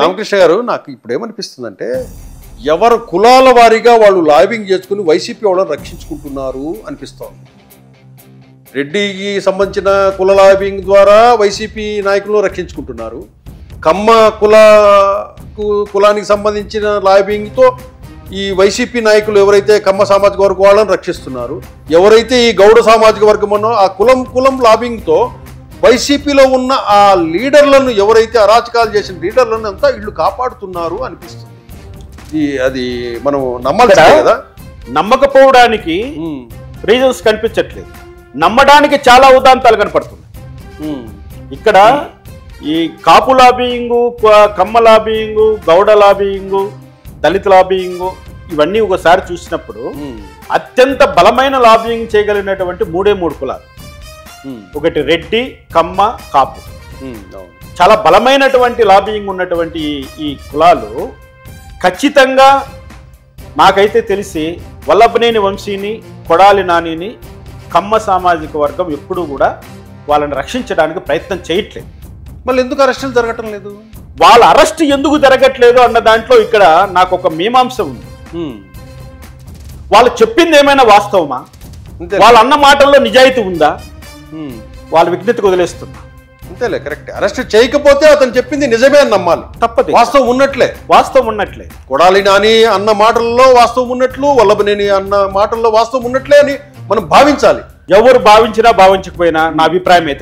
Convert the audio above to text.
రామకృష్ణ గారు, నాకు ఇప్పుడు ఏమనిపిస్తుందంటే ఎవరు కులాల వారీగా వాళ్ళు లాబింగ్ చేసుకుని వైసీపీ వాళ్ళని రక్షించుకుంటున్నారు అనిపిస్తోంది. రెడ్డికి సంబంధించిన కుల లాబింగ్ ద్వారా వైసీపీ నాయకులను రక్షించుకుంటున్నారు. కమ్మ కులానికి సంబంధించిన లాబింగ్తో ఈ వైసీపీ నాయకులు ఎవరైతే కమ్మ సామాజిక వర్గం వాళ్ళని రక్షిస్తున్నారు, ఎవరైతే ఈ గౌడ సామాజిక వర్గం ఉన్నో ఆ కులం లాబింగ్తో వైసీపీలో ఉన్న ఆ లీడర్లను, ఎవరైతే అరాచకాలు చేసిన లీడర్లను అంతా వీళ్ళు కాపాడుతున్నారు అనిపిస్తుంది. అది మనం నమ్మాలి కదా. నమ్మకపోవడానికి రీజన్స్ కనిపించట్లేదు, నమ్మడానికి చాలా ఉదాంతాలు కనపడుతున్నాయి. ఇక్కడ ఈ కాపు లాబింగు, కమ్మ లాబింగు, గౌడ లాబింగు, దళిత లాబింగు ఇవన్నీ ఒకసారి చూసినప్పుడు అత్యంత బలమైన లాబింగ్ చేయగలిగినటువంటి మూడే మూడు కులాలు. ఒకటి రెడ్డి, కమ్మ, కాపు. చాలా బలమైనటువంటి లాబింగ్ ఉన్నటువంటి ఈ కులాలు ఖచ్చితంగా నాకైతే తెలిసి వల్లభనేని వంశీని, కొడాలి నానిని కమ్మ సామాజిక వర్గం ఎప్పుడూ కూడా వాళ్ళని రక్షించడానికి ప్రయత్నం చేయట్లేదు. మళ్ళీ ఎందుకు అరెస్టులు జరగటం లేదు? వాళ్ళ అరెస్ట్ ఎందుకు జరగట్లేదు అన్న దాంట్లో ఇక్కడ నాకు ఒక మీమాంస ఉంది. వాళ్ళు చెప్పింది ఏమైనా వాస్తవమా? వాళ్ళ అన్న మాటల్లో నిజాయితీ ఉందా? వాళ్ళ విజ్ఞతకు వదిలేస్తున్నా. అంతేలే, కరెక్ట్. అరెస్ట్ చేయకపోతే అతను చెప్పింది నిజమే అని నమ్మాలి. తప్పదు, వాస్తవం ఉన్నట్లే. కొడాలి నాని అన్న మాటల్లో వాస్తవం ఉన్నట్లు, వల్లభనేని అన్న మాటల్లో వాస్తవం ఉన్నట్లే అని మనం భావించాలి. ఎవరు భావించినా భావించకపోయినా నా అభిప్రాయం అయితే